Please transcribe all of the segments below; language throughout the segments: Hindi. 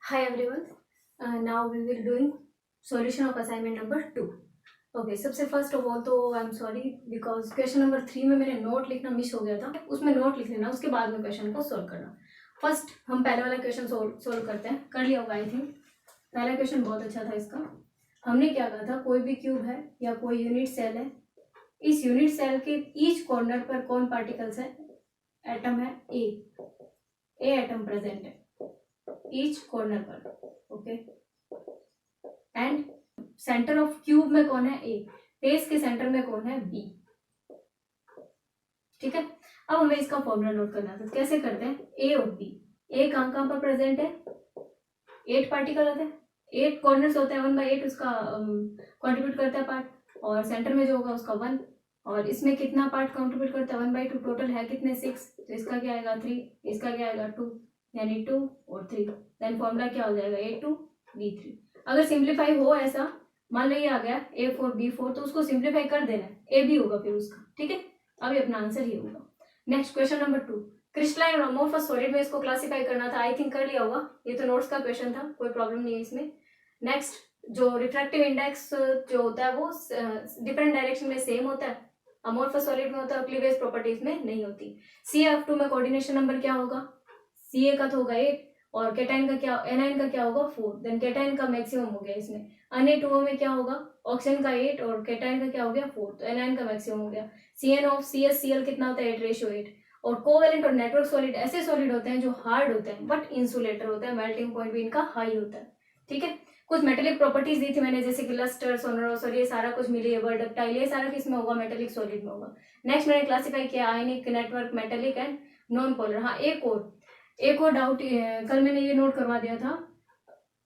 Hi everyone. Now we will doing solution of assignment number 2. Okay सबसे फर्स्ट ऑफ ऑल तो I am sorry because question number 3 में मैंने नोट लिखना मिस हो गया था. उसमें नोट लिख लेना, उसके बाद में क्वेश्चन को सोल्व करना. फर्स्ट हम पहले वाला क्वेश्चन सोल्व करते हैं. कर लिया होगा आई थिंक. पहला क्वेश्चन बहुत अच्छा था इसका. हमने क्या कहा था, कोई भी क्यूब है या कोई यूनिट सेल है, इस यूनिट सेल के ईच कॉर्नर पर कौन पार्टिकल्स है? एटम है ए एटम प्रेजेंट है ईच कॉर्नर पर. Okay and centre of cube में कौन है? ए. बेस के सेंटर में कौन है? बी. ठीक है. अब हमें इसका फॉर्मूला नोट करना है. तो कैसे करते हैं? ए और बी. ए कहाँ कहाँ पर प्रेजेंट है? 8 पार्टिकल होते हैं, 8 कॉर्नर्स होते हैं, 1/8 उसका कंट्रीब्यूट करता है पार्ट, और सेंटर में जो होगा उसका 1, और इसमें कितना पार्ट कंट्रीब्यूट करता है? 1/2. टोटल है कितने? 6. तो इसका क्या आएगा? 3. इसका क्या आएगा? 2. यानी 2 और 3. देन फॉर्मूला क्या हो जाएगा? A2B3. अगर सिंप्लीफाई हो ऐसा, मान लो ये आ गया A4B4, तो उसको सिंप्लीफाई कर देना है, ए भी होगा फिर उसका. ठीक है. अभी अपना आंसर ये होगा. Next question number 2. क्रिस्टलाइन और अमोर्फस सॉलिड में इसको क्लासिफाई करना था. आई थिंक कर लिया होगा. ये तो नोट्स का क्वेश्चन था, कोई प्रॉब्लम नहीं है इसमें. नेक्स्ट, जो रिफ्रैक्टिव इंडेक्स जो होता है वो डिफरेंट डायरेक्शन में सेम होता है. अमोर्फस सॉलिड में होता है, क्लीवेज प्रॉपर्टीज में नहीं होती. CF2 में कोऑर्डिनेशन नंबर क्या होगा? Ca का तो होगा 8, और केटाइन का क्या, एनाइन का क्या होगा? 4. देन केटाइन का मैक्सिमम हो गया इसमें. Na2O में क्या होगा? ऑक्सीजन का 8 और केटाइन का क्या हो गया? 4. तो एनाइन का मैक्सिमम हो गया. CnOCsCl कितना होता है? 8:8. और कोवेलेंट और नेटवर्क सॉलिड ऐसे सॉलिड होते हैं जो हार्ड होते हैं बट इंसुलेटर होते हैं, मेल्टिंग पॉइंट भी इनका हाई होता है. ठीक है. कुछ मेटेलिक प्रॉपर्टीज दी थी मैंने, जैसे कि लस्टर, सोनरोस और ये सारा कुछ मिली है, वर्डक्टाइल, ये सारा किसमें होगा? मेटेलिक सॉलिड में होगा. नेक्स्ट मैंने क्लासिफाई किया ionic, network, metallic and non polar. हाँ, एक और डाउट कल मैंने ये नोट करवा दिया था,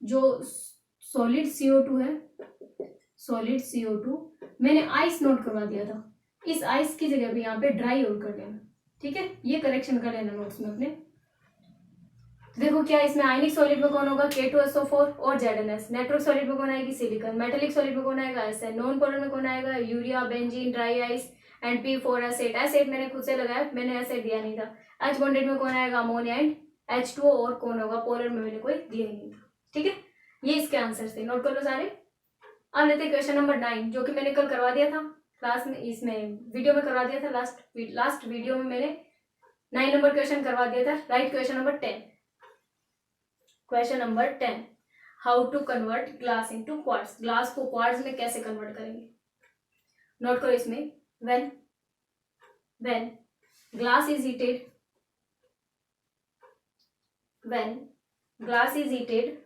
जो सॉलिड CO2 है, सॉलिड CO2 मैंने आइस नोट करवा दिया था. इस आइस की जगह पे यहाँ पे ड्राई और कर लेना. ठीक है. ये करेक्शन कर लेना नोट्स में अपने. तो देखो क्या इसमें आयनिक सॉलिड में कौन होगा? K2SO4 और ZnS. नेटवर्क सॉलिड में कौन आएगी? सिलिकॉन. मेटेलिक सॉलिड में कौन आएगा? SN. नॉन पोलर में कौन आएगा? Urea, benzene, dry ice and P4 acid. Acid मैंने खुद से लगाया, मैंने एसिड दिया नहीं था. H बॉन्डेड में कौन आएगा? Ammonia and H2O. और कौन होगा? पोलर में मैंने कोई दिया ही नहीं था. ठीक है. ये इसके आंसर थे, नोट कर लो सारे. अब लेते क्वेश्चन नंबर 9, जो कि मैंने कल करवा दिया था क्लास में, इसमें वीडियो में करवा दिया था. लास्ट वीडियो में मैंने 9 नंबर क्वेश्चन करवा दिया था. Right question number 10. Question number 10, how to convert glass into quartz. Glass को क्वार्ट्ज में कैसे कन्वर्ट करेंगे? नोट करो इसमें. When glass is heated, when glass is heated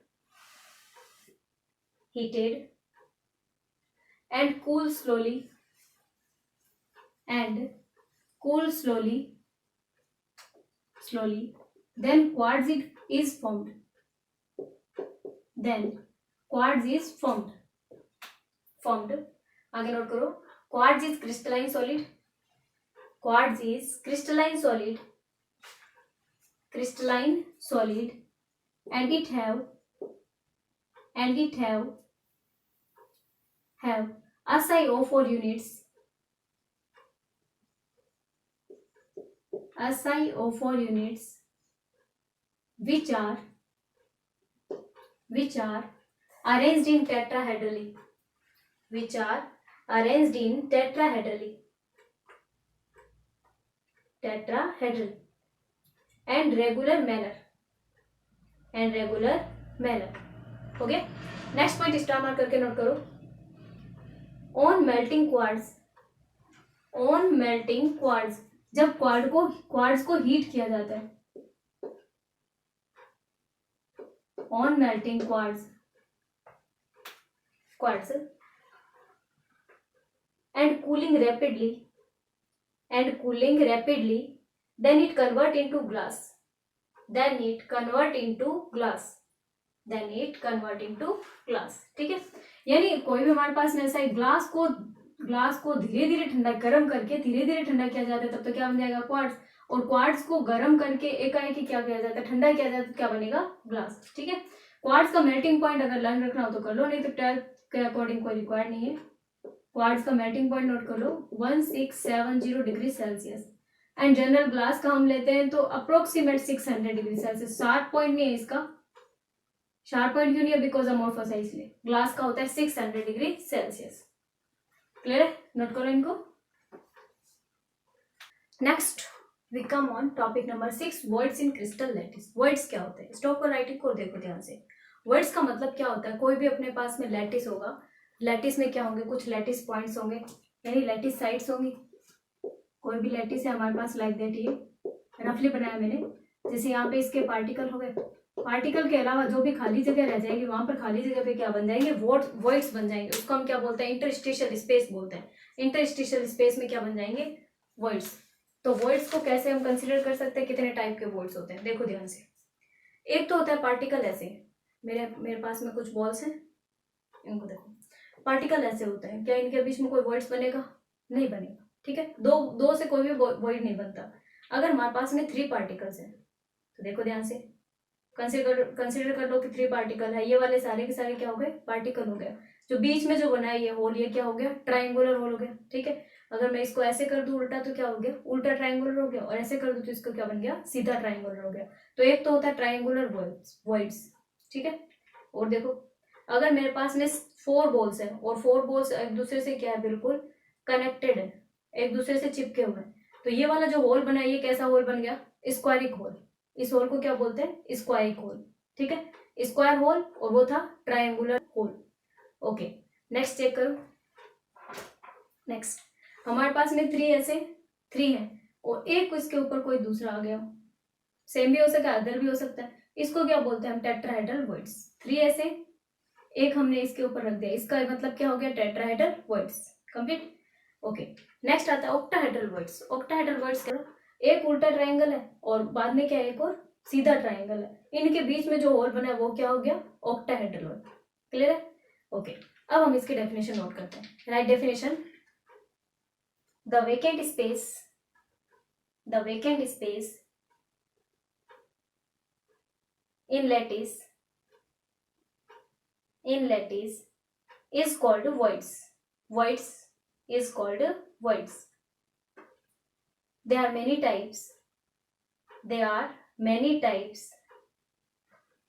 and cools slowly, then quartz is formed. आगे नोट करो. Quartz is crystalline solid. and it have SiO4 units, which are arranged in tetrahedrally, and regular manner. Okay. Next point star mark करके नोट करो. ऑन मेल्टिंग क्वार्ट्ज, जब क्वार्ट्ज को हीट किया जाता है, on melting quartz and cooling rapidly, then it convert into glass. ठीक है. यानी कोई भी हमारे पास में ऐसा है, ग्लास को धीरे धीरे ठंडा गर्म करके धीरे धीरे ठंडा किया जाता है, तब तो क्या बन जाएगा? क्वार्ट्ज. और क्वार्ट्ज को गर्म करके एकाएक क्या किया जाता है? ठंडा किया जाता है, तो क्या बनेगा? ग्लास. ठीक है. क्वार्ट्ज का मेल्टिंग पॉइंट अगर लर्न रखना हो तो कर लो, नहीं तो 12th के अकॉर्डिंग कोई रिक्वायर्ड नहीं है. क्वार्ट्ज का मेल्टिंग पॉइंट नोट कर लो, 1670 degree Celsius. And general glass का हम लेते हैं तो अप्रोक्सीमेट 600 डिग्री सेल्सियस. 60 पॉइंट नहीं है इसका, शार्प पॉइंट क्यों नहीं है? बिकॉज अमोर्फस है इसलिए। ग्लास का होता है 600 डिग्री सेल्सियस। क्लियर है? नोट करो इनको। Next we come on topic number 6, voids in crystal lattice. Voids क्या होते हैं? स्टॉप को राइटिंग को देखो ध्यान से। वर्ड्स का मतलब क्या होता है? कोई भी अपने पास में लैटिस होगा, लैटिस में क्या होंगे? कुछ लैटिस पॉइंट्स होंगे, यानी लैटिस साइड्स होंगी। कोई भी लैटिस है हमारे पास, लाइक दैट, ये रफली बनाया मैंने। जैसे यहाँ पे इसके पार्टिकल हो गए, पार्टिकल के अलावा जो भी खाली जगह रह जाएगी वहां पर खाली जगह पे क्या बन जाएंगे? वर्ड्स बन जाएंगे। उसको हम क्या बोलते हैं? इंटरस्टिशियल स्पेस बोलते हैं। इंटरस्टिशियल स्पेस में क्या बन जाएंगे? वर्ड्स। तो वर्ड्स को कैसे हम कंसिडर कर सकते हैं? कितने टाइप के वर्ड्स होते हैं देखो ध्यान से। एक तो होता है पार्टिकल। ऐसे मेरे पास में कुछ बॉल्स हैं, इनको देखो। पार्टिकल ऐसे होते हैं, क्या इनके बीच में कोई वर्ड्स बनेगा? नहीं बनेगा। ठीक है, दो दो से कोई भी वर्ड नहीं बनता। अगर हमारे पास में 3 पार्टिकल्स हैं तो देखो ध्यान से, कंसिडर कर लो कि 3 पार्टिकल है। ये वाले सारे के सारे क्या हो गए? पार्टिकल हो गया। जो बीच में जो बना है ये होल, ये क्या हो गया? ट्राइंगुलर होल हो गया। ठीक है, अगर मैं इसको ऐसे कर दूं उल्टा तो क्या हो गया? उल्टा ट्राइंगुलर हो गया। और ऐसे कर दूं तो इसको क्या बन गया? सीधा ट्राइंगुलर हो गया। तो एक तो होता है ट्राइंगुलर वर्ड्स। ठीक है, और देखो अगर मेरे पास में 4 बॉल्स है और 4 बॉल्स एक दूसरे से क्या है? बिल्कुल कनेक्टेड है, एक दूसरे से चिपके हुए हैं, तो ये वाला जो होल बना है ये कैसा होल बन गया? स्क्वायरिक होल। इस होल को क्या बोलते हैं? स्क्वायरिक होल। ठीक है, स्क्वायर होल, और वो था triangular hole. Okay, next check करो। नेक्स्ट हमारे पास में 3 ऐसे 3 है और एक इसके ऊपर कोई दूसरा आ गया, सेम भी हो सकता है अदर भी हो सकता है। इसको क्या बोलते हैं हम? Tetrahedral words. 3 ऐसे, एक हमने इसके ऊपर रख दिया, इसका मतलब क्या हो गया? Tetrahedral words. Complete. Okay, next आता है ऑक्टाहेड्रल वर्ड्स। ऑक्टाहेड्रल वर्ड्स क्या? एक उल्टा ट्रायंगल है और बाद में क्या है? एक और सीधा ट्रायंगल है। इनके बीच में जो होल बना है वो क्या हो गया? Octahedral word. क्लियर है? ओके, अब हम इसकी डेफिनेशन नोट करते हैं। Right definition, the vacant space in lattice is called voids. Voids is called voids. There are many types.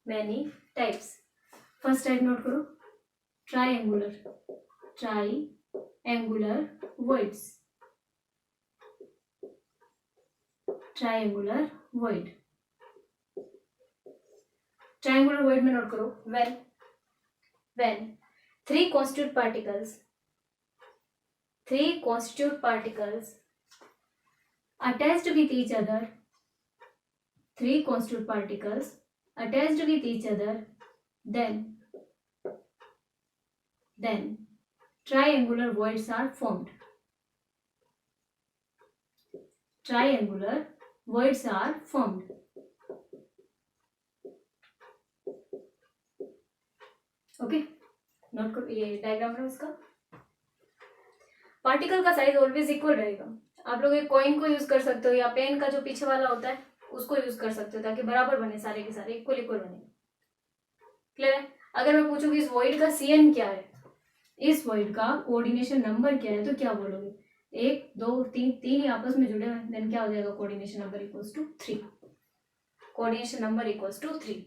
Many types. First type note करो, triangular voids. Triangular void. Triangular void में नोट करो, when 3 constitute particles attached with each other, 3 constitute particles attached with each other, then triangular voids are formed. Triangular voids are formed. Okay, note करो, ये डायग्राम है उसका। पार्टिकल का साइज ऑलवेज इक्वल रहेगा। आप लोग एक कॉइन को यूज कर सकते हो या पेन का जो पीछे वाला होता है उसको यूज कर सकते हो ताकि बराबर बने, सारे के सारे इक्वल बने। क्लियर है? अगर मैं पूछूंगी इस वॉइड का CN क्या है, इस वॉइड का कोऑर्डिनेशन नंबर क्या है, तो क्या बोलोगे? 1 2 3, 3 ही आपस में जुड़े हुए हैं, देन क्या हो जाएगा? Coordination number equals to 3। Coordination number equals to 3।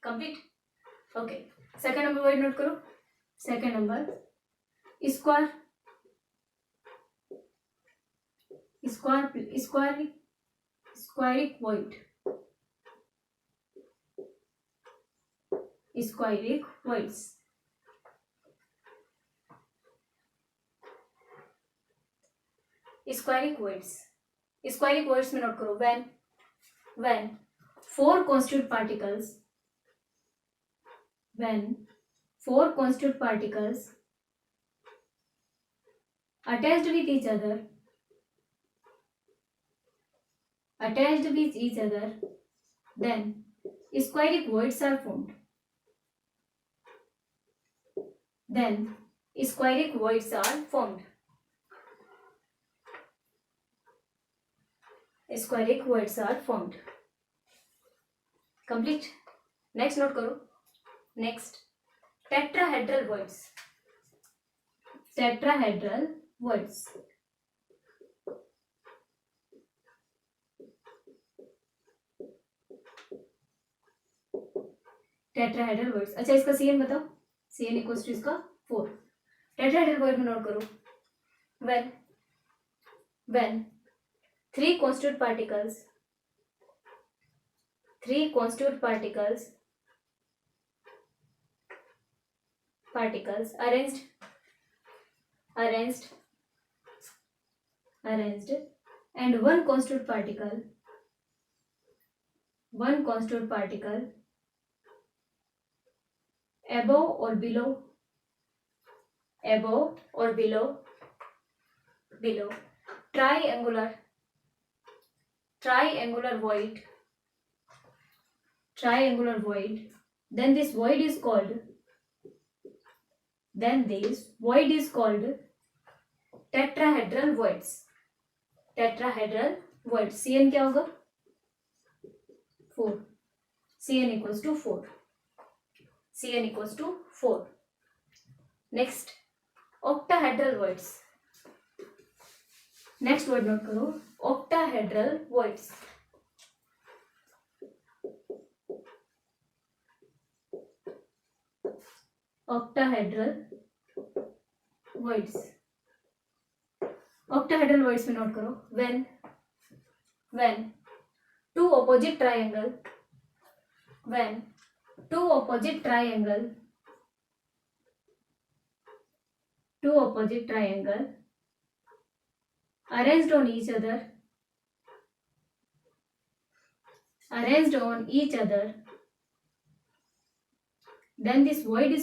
Complete. Okay, second number word note करो। सेकंड नंबर स्क्वायरिक वर्ड। स्क्वायरिक वर्ड्स। स्क्वायरिक वर्ड्स में नोट करो, when 4 constitute particles attached with each other, then squaric words are formed. Squaric words are formed. Complete. Next note करो। Next, tetrahedral words. Tetrahedral voids. अच्छा इसका CN बताओ, CN इक्वल्स टू इसका 4। टेट्राहेड्रल वॉइड में नोट करो, when 3 constituent particles arranged and one constituent particle above or below triangular void, then this void is called tetrahedral voids। CN क्या होगा 4, CN equals to 4। Next octahedral voids, next word note करो, octahedral voids। octahedral voids में नोट करो, when two opposite triangle arranged on each other, then this void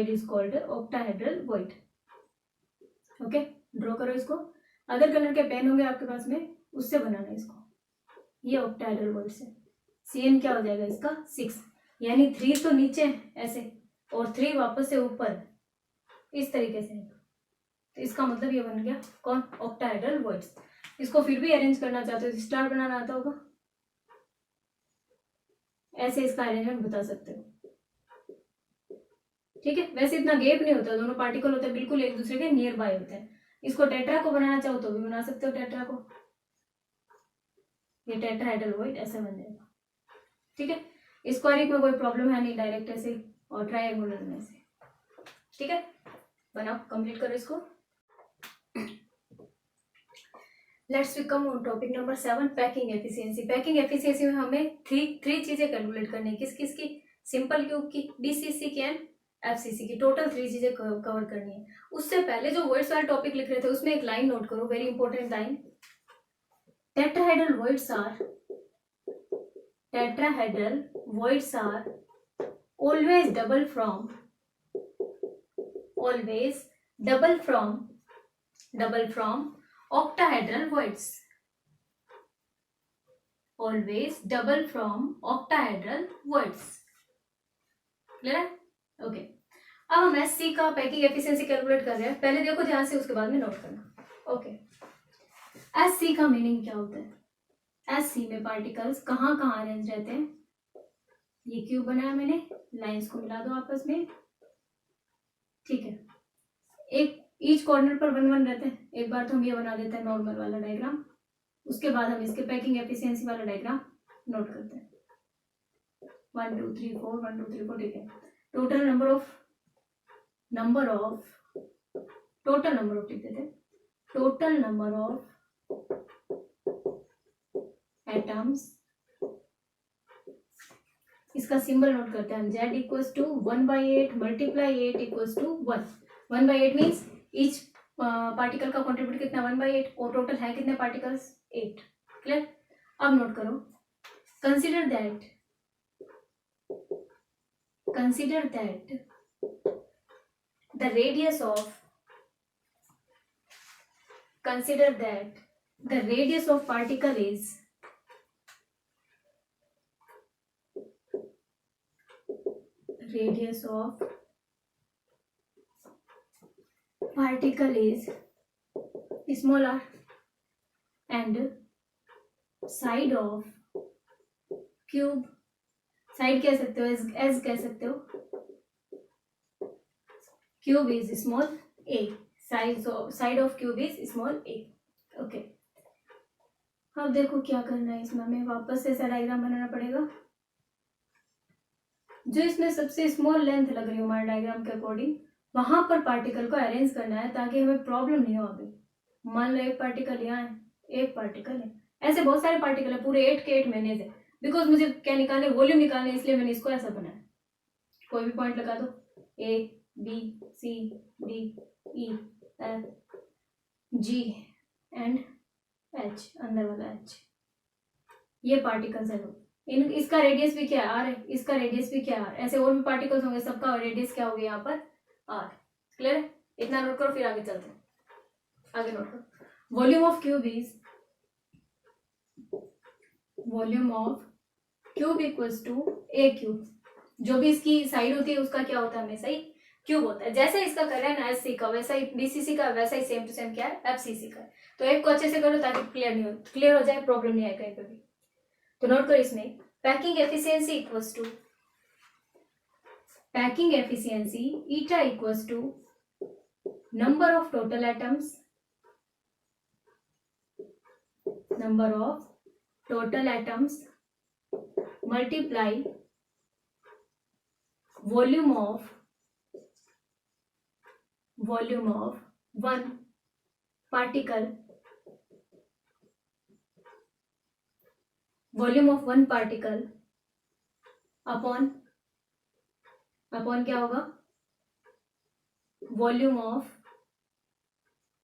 is called octahedral void। Okay, draw करो इसको। अदर कलर के पेन होंगे आपके पास में, उससे बनाना इसको। ये octahedral void से CN क्या हो जाएगा इसका 6, यानी 3 तो नीचे ऐसे और 3 वापस से ऊपर इस तरीके से, तो इसका मतलब ये बन गया कौन octahedral voids। इसको फिर भी अरेंज करना चाहते हो, स्टार बनाना आता होगा, ऐसे इसका अरेंजमेंट बता सकते हो। ठीक है, वैसे इतना गैप नहीं होता, दोनों पार्टिकल होते हैं बिल्कुल एक दूसरे के नियर बाय होते हैं। इसको टेट्रा को बनाना चाहो तो भी बना सकते हो, टेट्रा को, ये टेट्राहेड्रल वॉइड ऐसे बन जाएगा। ठीक है, स्क्वायरिक में कोई प्रॉब्लम है नहीं, डायरेक्ट ऐसे, और ट्रायंगुलर में ऐसे। ठीक है, बनाओ, कंप्लीट करो इसको। Let's we come on topic number 7, packing efficiency. Packing efficiency में हमें थ्री चीजें कैलकुलेट करनी है। किस किस की? सिंपल क्यूब की, BCC की एंड FCC की, टोटल 3 चीजें कवर करनी है। उससे पहले जो वर्ड्स वाला टॉपिक लिख रहे थे उसमें एक लाइन नोट करो, very important line. Tetrahedral voids are always double from octahedral voids, always double from octahedral voids। Clear है? ओके, अब हम SC का पैकिंग एफिशिएंसी कैलकुलेट कर रहे हैं। पहले देखो ध्यान से, उसके बाद में नोट करना। ओके, SC का मीनिंग क्या होता है? SC में पार्टिकल्स कहाँ कहाँ अरेंज रहते हैं? ये क्यूब बनाया मैंने, लाइंस को मिला दो आपस में। ठीक है, एक ईच कॉर्नर पर 1 1 रहते हैं। एक बार तो हम ये बना देते हैं नॉर्मल वाला डायग्राम, उसके बाद हम इसके पैकिंग एफिशिएंसी वाला डायग्राम नोट करते हैं। 1 2 3 4 1 2 3 4। ठीक है, टोटल नंबर ऑफ लिख देते हैं, टोटल नंबर ऑफ एटम्स। इसका सिंबल नोट करते हैं हम, Z equals to 1/8 multiply 8 equals to 1। 1/8 means each particle का कॉन्ट्रीब्यूट कितना 1/8, और टोटल है कितने पार्टिकल्स 8। क्लियर? अब नोट करो, consider that the radius of particle is small r, and side of cube side कह सकते हो, एज कह सकते हो, cube is small A, side of cube is small A. Okay, अब देखो क्या करना है इसमें, हमें वापस से ऐसा डायग्राम बनाना पड़ेगा। जो इसमें सबसे स्मॉल लेंथ लग रही है हमारे डायग्राम के अकॉर्डिंग, वहां पर पार्टिकल को अरेंज करना है ताकि हमें प्रॉब्लम नहीं हो। अभी मान लो एक पार्टिकल यहाँ है, एक पार्टिकल है, ऐसे बहुत सारे पार्टिकल है, पूरे 8 के 8 मैनेज है। बिकॉज मुझे क्या निकालने, वॉल्यूम निकालने, इसलिए मैंने इसको ऐसा बनाया। कोई भी पॉइंट लगा दो, A B C D E F G and H, अंदर वाला एच, ये पार्टिकल्स है। इसका रेडियस भी क्या है, आर है, इसका रेडियस भी क्या है, आर। ऐसे और भी पार्टिकल्स होंगे, सबका रेडियस क्या होगा यहाँ पर, आर। क्लियर है? इतना नोट करो, फिर आगे चलते हैं। आगे नोट करो, volume of cube is, volume of cube equals to a cube. जो भी इसकी साइड होती है उसका क्या होता है, हमेशा ही क्यूब होता है। जैसे इसका कर रहा है ना एस सी का, वैसा ही डीसीसी का, वैसा ही सेम टू सेम क्या है, एफसीसी का। तो एक को अच्छे से करो ताकि क्लियर हो जाए, प्रॉब्लम नहीं आए कहीं पे भी। तो नोट करो इसमें, packing efficiency equals to, packing efficiency eta equals to number of total atoms, number of total atoms multiply volume of one particle, volume of one particle upon क्या होगा, volume of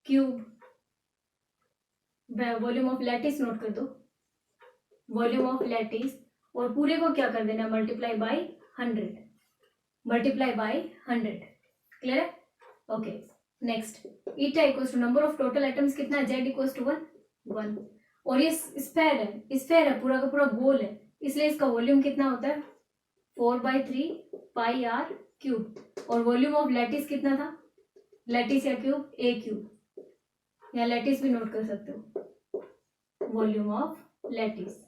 cube, volume of lattice note कर दो, वॉल्यूम ऑफ लैटिस, और पूरे को क्या कर देना, multiply by 100, multiply by 100। Clear है? Okay, next, eta equals to number of total atoms कितना है, जेड इक्वल्स टू 1। और ये स्फेयर है, पूरा का पूरा गोल है, इसलिए इसका वॉल्यूम कितना होता है, 4/3 पाई आर क्यूब। और वॉल्यूम ऑफ लैटिस कितना था, लैटिस या क्यूब, ए क्यूब, या लैटिस भी नोट कर सकते हो, वॉल्यूम ऑफ लैटिस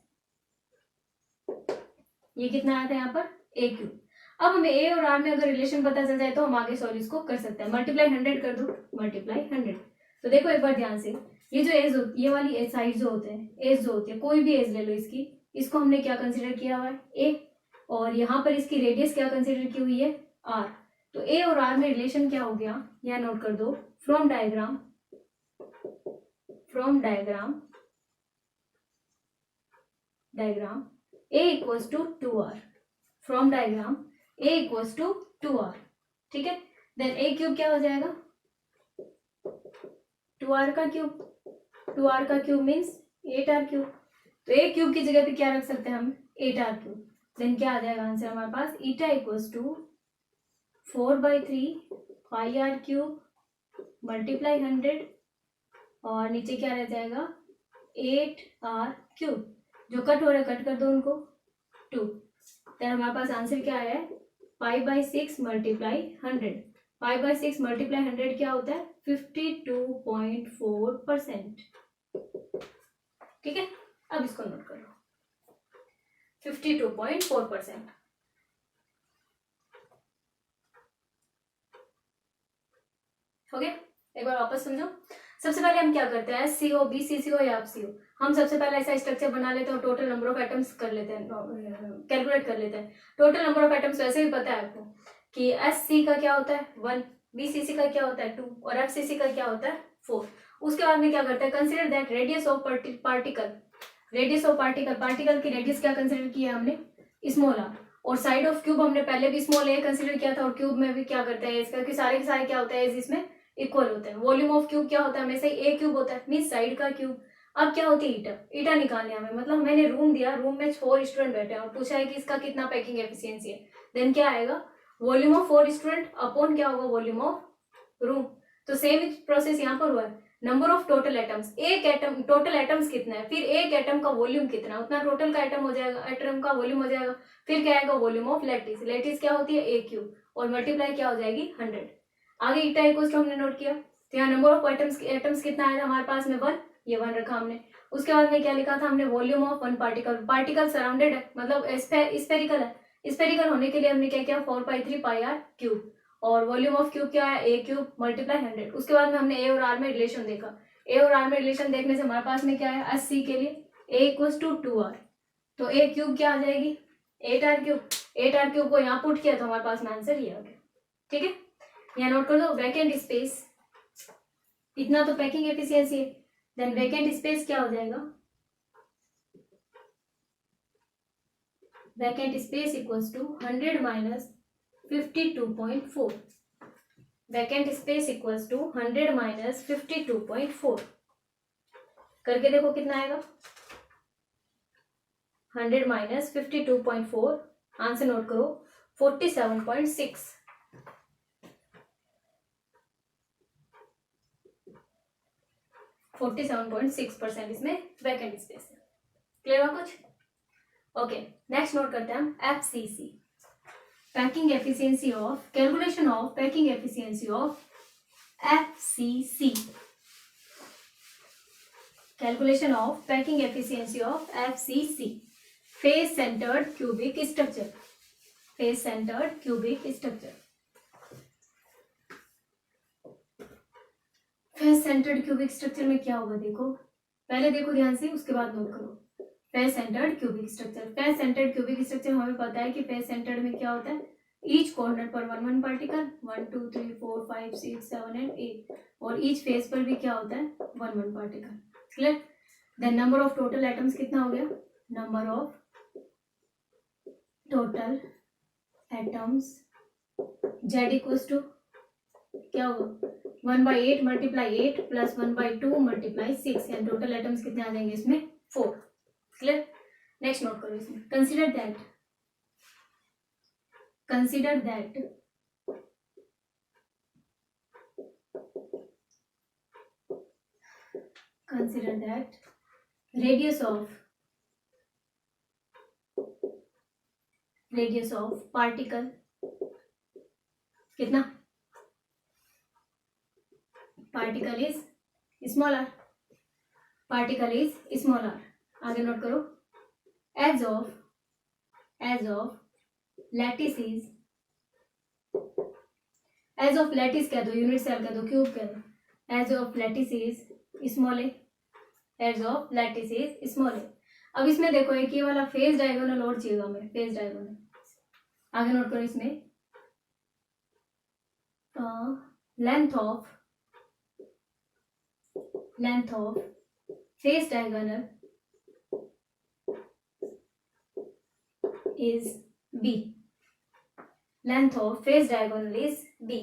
ये कितना आया था यहाँ पर, ए क्यूब। अब हमें ए और आर में अगर रिलेशन पता चल जाए तो हम आगे सॉल्व इसको कर सकते हैं। मल्टीप्लाई 100 कर दो, मल्टीप्लाई 100। तो देखो एक बार ध्यान से, ये जो एज होती, ये वाली एज साइड जो होते हैं, एज जो होती है, कोई भी एज ले लो इसकी, इसको हमने क्या कंसिडर किया हुआ है, ए। और यहाँ पर इसकी रेडियस क्या कंसिडर की हुई है, आर। तो ए और आर में रिलेशन क्या हो गया, यहाँ नोट कर दो, from diagram a equals to 2r, from diagram a equals to 2r। ठीक है, देन ए क्यूब क्या हो जाएगा, 2r का क्यूब मीन्स 8r क्यूब। तो ए क्यूब की जगह पे क्या रख सकते हैं हम, 8r क्यूब। देन क्या आ जाएगा आंसर हमारे पास, eta equals to 4/3 pi R cube multiply 100, और नीचे क्या रह जाएगा, 8r क्यूब। जो कट हो रहा है कट कर दो उनको, 2। तो हमारे पास आंसर क्या है, π/6 मल्टीप्लाई 100। π/6 मल्टीप्लाई 100 क्या होता है, 52.4%। ठीक है, अब इसको नोट कर लो, 52.4%। हो गया? एक बार वापस समझो। सबसे पहले हम क्या करते हैं, SCO, BCCO या FCO, हम सबसे पहले ऐसा स्ट्रक्चर बना लेते हैं और टोटल नंबर ऑफ एटम्स कर लेते हैं, कैलकुलेट कर लेते हैं। टोटल नंबर ऑफ एटम्स वैसे भी पता है आपको कि SC का क्या होता है 1, BCC का क्या होता है 2, और FCC का क्या होता है 4। उसके बाद में क्या करते हैं, consider that radius of particle, particle की रेडियस क्या कंसिडर किया हमने, स्मॉल आर। और साइड ऑफ क्यूब हमने पहले भी स्मॉल ए कंसिडर किया था, और क्यूब में भी क्या करते हैं इसका, कि सारे के सारे क्या होता है इसमें इक्वल होते हैं। वॉल्यूम ऑफ क्यूब क्या होता है, हमेशा ही ए क्यूब होता है, मीन साइड का क्यूब। अब क्या होती है ईटा निकालने हमें, मतलब मैंने रूम दिया, रूम में 4 स्टूडेंट बैठे हैं और पूछा है कि इसका कितना पैकिंग एफिशिएंसी है। देन क्या आएगा, वॉल्यूम ऑफ 4 स्टूडेंट अपॉन क्या होगा, वॉल्यूम ऑफ रूम। तो सेम प्रोसेस यहाँ पर हुआ है, नंबर ऑफ टोटल एटम्स, एक एटम, टोटल एटम्स कितना है, फिर एक एटम का वॉल्यूम कितना, उतना टोटल का एटम हो जाएगा, एटम का वॉल्यूम हो जाएगा। फिर क्या आएगा, वॉल्यूम ऑफ लैटिस, लैटिस क्या होती है ए क्यूब, और मल्टीप्लाई क्या हो जाएगी 100। आगे ईटा इक्वल्स टू हमने नोट किया, तो यहाँ नंबर ऑफ एटम्स कितना आया था हमारे पास में 1, ये 1 रखा हमने। उसके बाद में क्या लिखा था हमने, volume of one particle, particle surrounded है, मतलब स्फेरिकल है, स्पेरिकल होने के लिए हमने क्या किया, 4/3 पाई आर क्यूब, और वॉल्यूम ऑफ क्यूब क्या है, ए क्यूब मल्टीप्लाई 100। उसके बाद में हमने ए और आर में रिलेशन देखा, ए और आर में रिलेशन देखने से हमारे पास में क्या है, 80 के लिए ए इक्वल टू 2r, तो ए क्यूब क्या आ जाएगी, 8r क्यूब। 8r क्यूब को यहाँ पुट किया तो हमारे पास में आंसर ये आ गया। ठीक है, यहाँ नोट कर दो, वैकेंट स्पेस, इतना तो पैकिंग एफिशिएंसी है, देन वैकेंट स्पेस क्या हो जाएगा, vacant space equals to 100 minus 52.4, vacant space equals to 100 minus 52.4, करके देखो कितना आएगा, 100 माइनस 52.4, आंसर नोट करो 47.6। 47.6% इसमें वैकेंट स्पेस है। क्लियर हुआ कुछ? ओके, नेक्स्ट नोट करते हैं हम FCC, packing efficiency of, calculation of packing efficiency of FCC, calculation of packing efficiency of FCC, face centred cubic structure, face centred cubic structure. Face centred cubic structure में क्या होगा, देखो पहले देखो ध्यान से, उसके बाद नोट करो। Face centred cubic structure, face centred cubic structure हमें पता है कि फेस सेंटर्ड में क्या होता है, ईच कॉर्नर पर 1 पार्टिकल, 1 2 3 4 5 6 7 एंड 8, और ईच फेस पर भी क्या होता है, 1 particle. Clear? Then number of total atoms कितना हो गया, number of total atoms Z equals to क्या होगा, 1/8 मल्टीप्लाई 8 प्लस 1/2 मल्टीप्लाई 6, यानी टोटल एटम्स कितने आ जाएंगे इसमें, 4। क्लियर? नेक्स्ट नोट करो इसमें, consider that, consider that consider that radius of particle कितना, particle is smaller, particle is smaller. आगे नोट करो, edge of lattice is, edge of lattice कह दो, यूनिट सेल कह दो, क्यूब कह दो, edge of lattice is small a, edge of lattice is small a. अब इसमें देखो एक ये वाला फेज डायगोनल और चाहिए हमें, फेज डायगोनल। आगे नोट करो इसमें, length of face diagonal is B, length of face diagonal is B।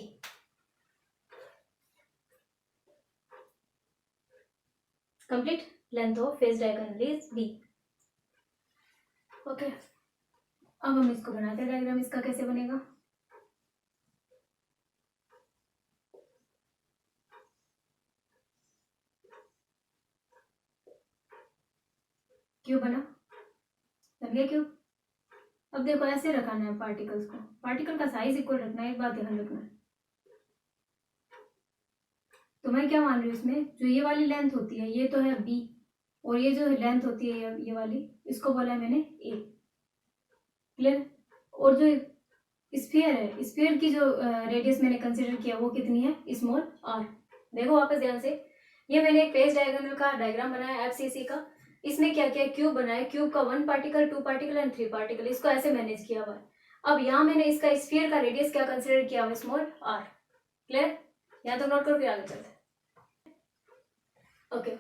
complete, length of face diagonal is B। Okay, अब हम इसको बनाते हैं डायग्राम, इसका कैसे बनेगा, क्यूब बन गया क्यूब। अब देखो ऐसे रखना है पार्टिकल्स को, पार्टिकल का साइज इक्वल रखना है, एक बात ध्यान रखना है। तो मैं क्या मान रही हूँ इसमें, जो ये वाली लेंथ होती है ये तो है बी, और ये जो लेंथ होती है ये वाली, इसको बोला है मैंने ए। क्लियर? और जो स्फीयर है, स्फीयर की जो रेडियस मैंने कंसिडर किया वो कितनी है, स्मॉल आर। देखो वापस ध्यान से, ये मैंने एक पेज डायगोनल का डायग्राम बनाया एफसीसी का, इसमें क्या किया, क्यूब बनाया, क्यूब का 1 पार्टिकल 2 पार्टिकल एंड 3 पार्टिकल, इसको ऐसे मैनेज किया हुआ है। अब यहाँ मैंने इसका स्फीयर का रेडियस क्या कंसिडर किया हुआ, स्मॉल आर। क्लियर? यहाँ तो नोट करो, फिर आगे चलते हैं। ओके,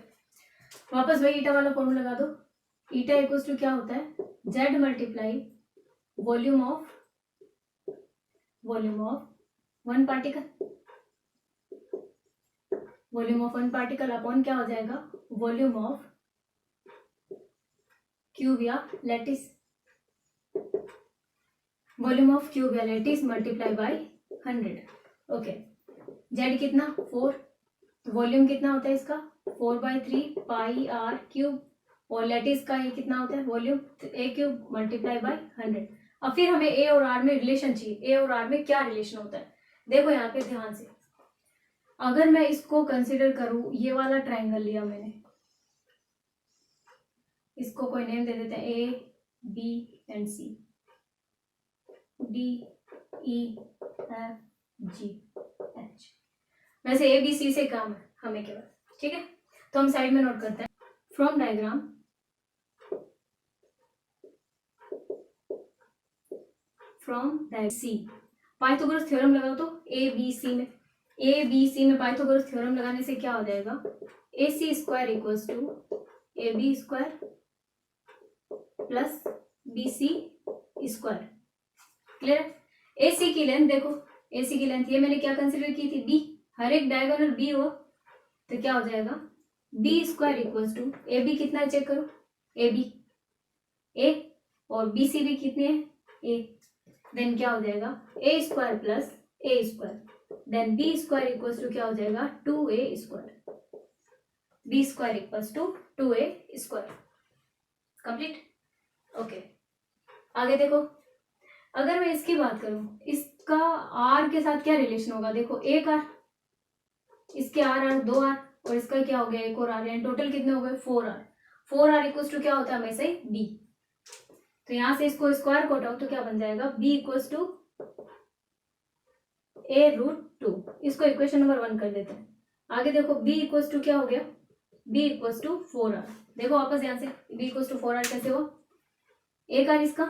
वापस वही ईटा वाला फॉर्मूला लगा दो, ईटा इक्वल्स टू क्या होता है, Z multiply volume of 1 particle, volume of 1 particle upon क्या हो जाएगा, वॉल्यूम ऑफ क्यूब या लैटिस, वॉल्यूम ऑफ क्यूब या lattice multiply by 100। Okay, Z कितना 4, तो वॉल्यूम कितना होता है इसका 4/3 पाई आर क्यूब, और लैटिस का ये कितना होता है volume A cube multiply by 100। अब फिर हमें ए और आर में रिलेशन चाहिए, ए और आर में क्या रिलेशन होता है, देखो यहाँ पे ध्यान से, अगर मैं इसको कंसिडर करूं, ये वाला ट्राइंगल लिया मैंने, इसको कोई नेम दे देते हैं A B and C. D E F G H. वैसे ए बी सी से काम है हमें केवल, ठीक है, तो हम साइड में नोट करते हैं। From diagram C Pythagoras theorem लगाओ तो ए बी सी में पाइथागोरस थ्योरम लगाने से क्या हो जाएगा, A C square equals to A B square plus B C square. Clear है? ए सी की लेंथ देखो, ए सी की लेंथ ये मैंने क्या कंसिडर की थी, बी, हर एक डायगोनल बी हो तो क्या हो जाएगा, b square equals to A b कितना है चेक करो, ए बी ए और बी सी भी कितने हैं, ए, देन क्या हो जाएगा a square plus a square, then b square equals to क्या हो जाएगा 2a square, b square equals to 2a square. Complete? Okay, आगे देखो, अगर मैं इसकी बात करूं, इसका आर के साथ क्या रिलेशन होगा, देखो एक आर, इसके आर 2 आर और इसका क्या हो गया एक और आर, यानी टोटल कितने हो गए 4 आर। 4 आर इक्वल्स टू क्या होता है हमेशा ही बी, तो यहां से इसको स्क्वायर को हटाओ तो क्या बन जाएगा, b equals to a root 2। इसको इक्वेशन नंबर 1 कर देते हैं। आगे देखो b इक्वल्स टू क्या हो गया, b इक्वल्स टू 4r। देखो वापस ध्यान से, b इक्वल्स टू 4r कैसे हुआ, एक आर इसका,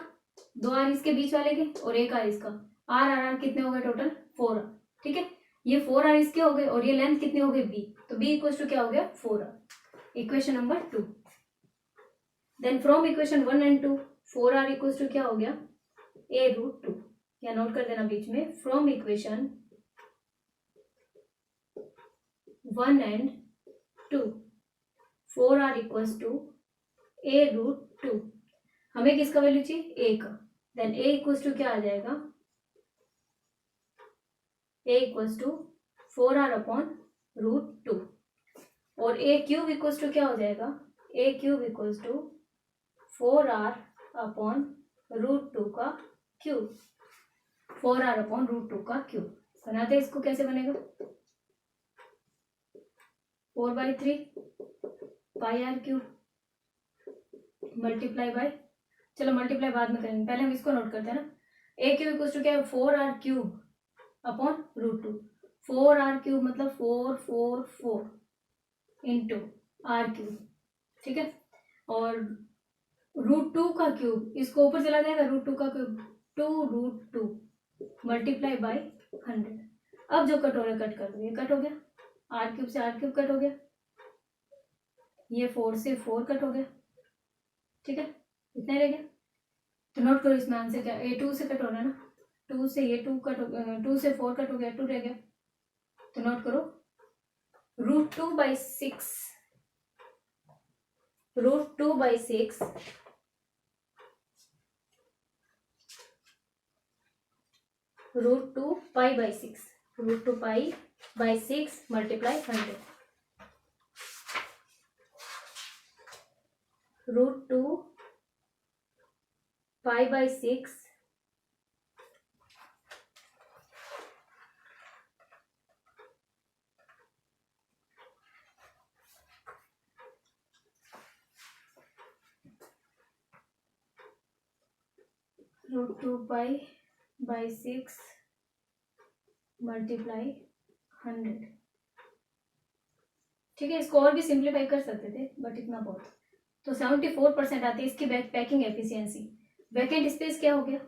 2 आर इसके बीच वाले के और एक आर इसका, आर आर आर कितने हो गए टोटल 4r। ठीक है, ये 4r इसके हो गए और ये लेंथ कितनी हो गई b, तो b इक्वल्स टू क्या हो गया 4r, equation number 2। Then from equation 1 and 2 4r equals to क्या हो गया a रूट 2, या नोट कर देना बीच में, from equation 1 and 2 4r equals to a root 2। हमें किसका वैल्यू चाहिए, a का, देन a इक्वल्स टू क्या आ जाएगा, a equals to 4r upon root 2 और a क्यूब इक्वल्स टू क्या हो जाएगा, a cube equals to 4r upon root 2 का क्यूब, 4r अपॉन रूट 2 का क्यूब। बनाते हैं इसको, कैसे बनेगा, 4/3 pi R cube multiply by, चलो मल्टीप्लाई बाद में करेंगे, पहले हम इसको नोट करते हैं ना, ए क्यूब इक्वल्स टू क्या है 4r cube upon root 2, 4r cube मतलब 444 इंटू आर क्यूब, ठीक है, और रूट 2 का क्यूब इसको ऊपर चला जाएगा, रूट 2 का क्यूब 2 रूट 2 मल्टीप्लाई बाय 100। अब जो कट हो रहा है कट कर दो, ये कट हो गया, आर क्यूब से आर क्यूब कट हो गया, ये 4 से 4 कट हो गया, ठीक है, इतना ही रह गया। तो नोट करो इसमें आंसर क्या, ए 2 से कट हो रहा है ना, 2 से ये 2 कट हो, 2 से 4 कट हो गया, 2 रह गया, तो नोट करो root 2/6, root 2/6 root 2 pi, root 2 pi multiply 100, root 2 pi root 2 pi multiply 100। ठीक है, इसको और भी सिंप्लीफाई कर सकते थे बट इतना बहुत, तो 74% आती है इसकी पैकिंग एफिशिएंसी। वैकेंट स्पेस क्या हो गया,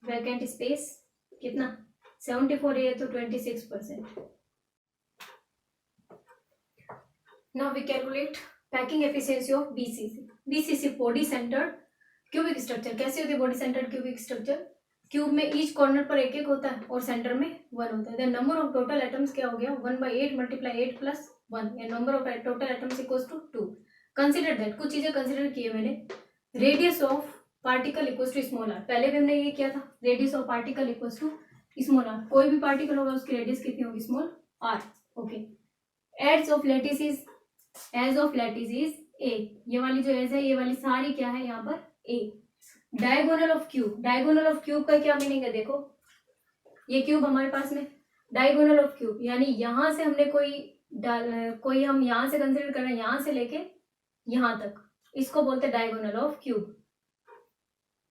वैकेंट स्पेस कितना 74 है तो 26%। Now we calculate packing efficiency of BCC. BCC body centred cubic structure, कैसे होती है body centred cubic structure, cube में ईच कॉर्नर पर एक एक होता है और सेंटर में 1 होता है। Then number of total atoms क्या हो गया 1/8 मल्टीप्लाई 8 प्लस 1, या number of total atoms equals to 2। Consider that, कुछ चीजें कंसिडर की है मैंने, radius of particle equals to small r, पहले भी हमने ये किया था, radius of particle equals to small r, कोई भी पार्टिकल होगा उसकी रेडियस कितनी होगी small r. Okay, edges of lattice is, edge of lattice is a, ये वाली जो एज है ये वाली सारी क्या है यहाँ पर a. Diagonal of cube, diagonal of cube का क्या मीनिंग है, देखो ये क्यूब हमारे पास में, डायगोनल ऑफ क्यूब यानी यहां से हमने कोई हम यहां से कंसिडर कर रहे हैं, यहां से लेके यहां तक, इसको बोलते हैं diagonal of cube.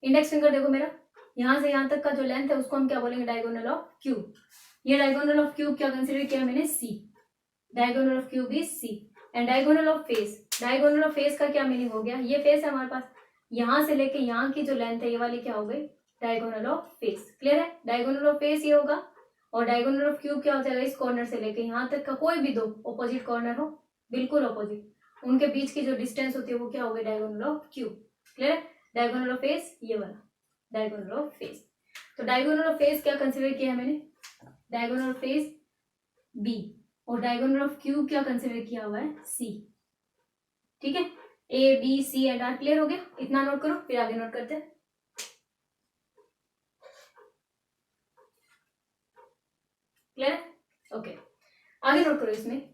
Index finger देखो मेरा, यहाँ से यहाँ तक का जो लेंथ है उसको हम क्या बोलेंगे, डायगोनल ऑफ क्यूब। ये डायगोनल ऑफ क्यूब क्या कंसिडर किया मैंने, C. Diagonal of cube is C. And diagonal of face, diagonal of face का क्या मीनिंग हो गया, ये फेस है हमारे पास, यहाँ से लेके यहाँ की जो लेंथ है ये वाली क्या हो गई, डायगोनल ऑफ फेस। क्लियर है, डायगोनल ऑफ फेस ये होगा, और डायगोनल ऑफ क्यूब क्या हो जाएगा, इस कॉर्नर से लेके यहाँ तक का कोई भी दो ऑपोजिट कॉर्नर हो, बिल्कुल ऑपोजिट, उनके बीच की जो डिस्टेंस होती है वो क्या हो गई, डायगोनल ऑफ क्यूब। क्लियर है, डायगोनल ऑफ फेस ये वाला, डायगोनल ऑफ फेस। तो डायगोनल ऑफ फेस क्या कंसिडर किया है मैंने, डायगोनल ऑफ फेस बी, और डायगोनल ऑफ क्यूब क्या कंसिडर किया हुआ है, सी। ठीक है, a B c and r. Clear हो गया, इतना नोट करो, फिर आगे नोट करते हैं। क्लियर है, ओके, आगे नोट करो, इसमें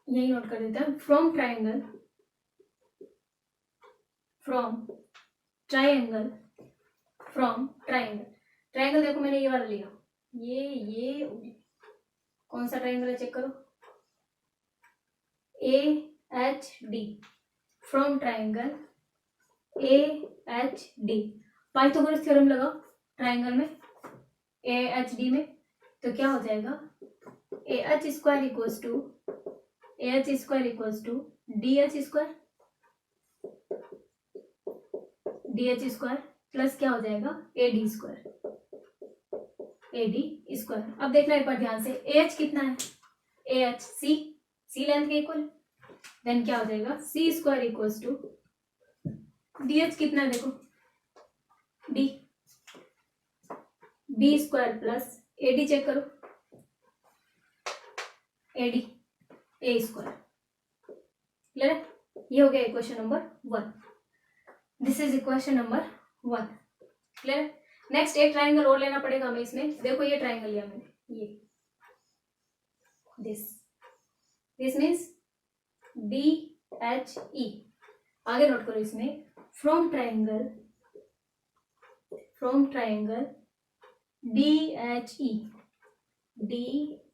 यही नोट कर देते हैं, from triangle, from triangle, from triangle. Triangle देखो मैंने ये वाला लिया, ये कौन सा ट्राइंगल है चेक करो, A H D, from triangle A H D. Pythagoras theorem लगाओ ट्राइंगल में ए एच डी में, तो क्या हो जाएगा, A H square equals to, A H square equals to D H square, D H square plus क्या हो जाएगा, A D square, A D square. अब देखना एक बार ध्यान से, ए एच कितना है, A H C, C length के इक्वल, देन क्या हो जाएगा, सी square equals to D H कितना है देखो, D, B square plus A D, check करो, A D A square. Clear है, ये हो गया equation number 1, this is equation number 1। Clear है, नेक्स्ट एक ट्राइंगल और लेना पड़ेगा हमें इसमें। देखो ये ट्राइंगल लिया मैंने, ये this means D H E. आगे नोट करो इसमें, from triangle D H E, D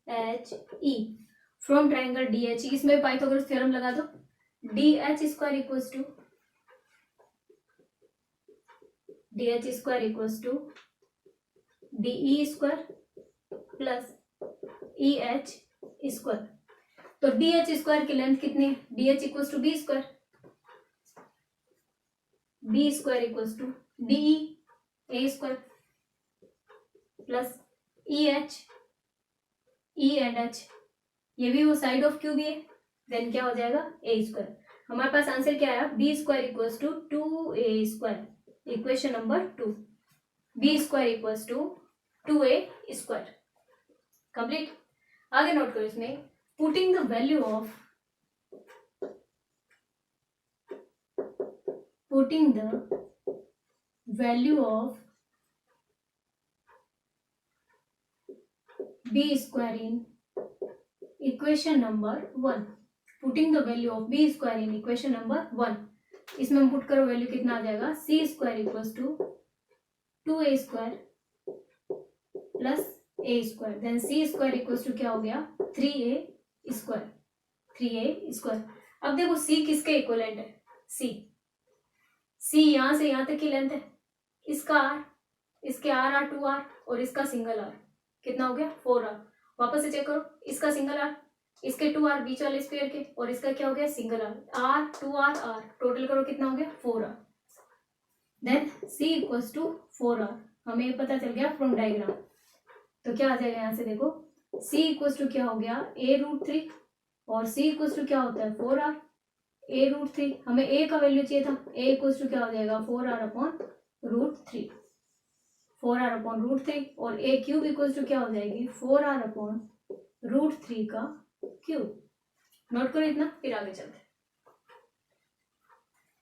H E, from triangle D H E. इसमें पाइथागोरस थ्योरम लगा दो, D H square equals to, D H square equals to D E square plus E H square. तो डी एच स्क्वायर की लेंथ कितनी है, D H equals to b square, b square equals to D A square plus E H, E and H, ये भी वो साइड ऑफ क्यूब ही है, देन क्या हो जाएगा, ए स्क्वायर। हमारे पास आंसर क्या आया, b square equals to 2a square, equation number 2, b square equals to 2a square. Complete. आगे नोट करो इसमें, putting the value of, putting the value of b square in equation number 1, putting the value of b square in equation number 1। इसमें हम पुट करो, वैल्यू कितना आ जाएगा, सी square equals to 2a square plus a square, then c square equals to क्या हो गया, 3a स्क्वायर, 3a स्क्वायर। अब देखो सी किसके इक्वलेंट है, सी यहां से यहां तक की लेंथ है, इसका आर, इसके आर 2r और इसका सिंगल आर, कितना हो गया 4r। वापस से चेक करो, इसका सिंगल आर, इसके 2r बीच वाले स्क्वायर के, और इसका क्या हो गया single are, 2r r, total करो कितना हो गया 4r, then c equals to 4r। हमें ये पता चल गया फ्रॉम डायग्राम। तो क्या आ जाएगा यहाँ से देखो, c इक्वल्स टू क्या हो गया a√3, और c इक्वल्स टू क्या होता है 4r, a√3। हमें a का वैल्यू चाहिए था, a इक्वल्स टू क्या हो जाएगा 4r/√3, 4r/√3, और a क्यूब इक्वल्स टू क्या हो जाएगी 4r/√3 का क्यूब। नोट करो इतना, फिर आगे चलते हैं,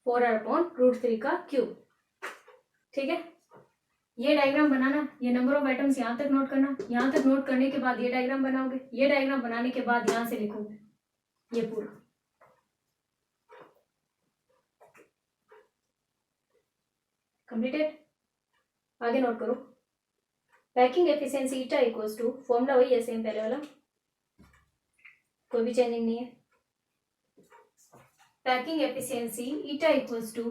4r/√3 का क्यूब। ठीक है, ये डायग्राम बनाना, ये नंबर ऑफ आइटम्स यहाँ तक नोट करना, यहाँ तक नोट करने के बाद ये डायग्राम बनाओगे, ये डायग्राम बनाने के बाद यहाँ से लिखोगे ये पूरा। कंप्लीटेड। आगे नोट करो, packing efficiency eta equals to, formula वही है सेम पहले वाला, कोई भी चेंजिंग नहीं है। Packing efficiency eta equals to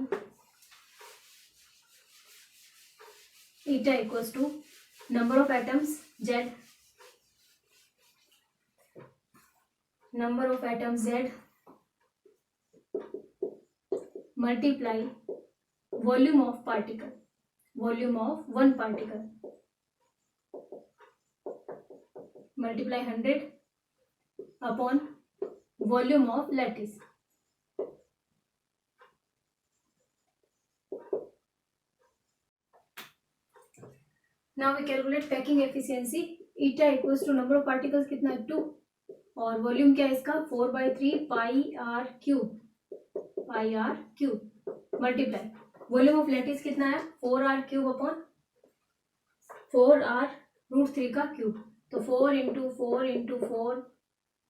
eta equals to number of atoms Z, number of atoms Z multiply volume of particle, volume of one particle, multiply 100 upon volume of lattice. Now we calculate packing efficiency. eta equals to number of particles कितना है 2 और वॉल्यूम क्या है इसका 4/3 pi R cube multiply volume of lattice कितना है 4r क्यूब अपॉन 4r√3 का क्यूब, तो 4 इंटू 4 इंटू 4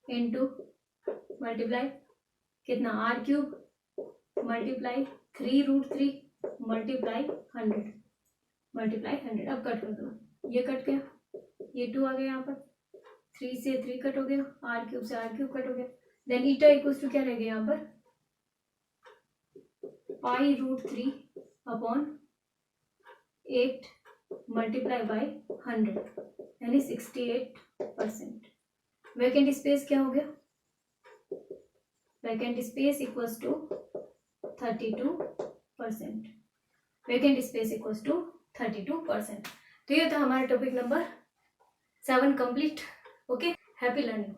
इंटू मल्टीप्लाई कितना r cube multiply 3√3 multiply 100 multiply 100। अब कट कर दो, ये कट गया, ये 2 आ गया, यहाँ पर 3 से 3 कट हो गया, r क्यूब से r क्यूब कट हो गया, देन ईटा इक्वल्स टू क्या रह गया यहाँ पर पाई√3 अपॉन 8 मल्टीप्लाई बाय 100 यानी 68%। वैकेंट स्पेस क्या हो गया, vacant space equals to 32%, vacant space equals to 32%। तो ये था हमारा topic number 7 complete. Okay, happy learning.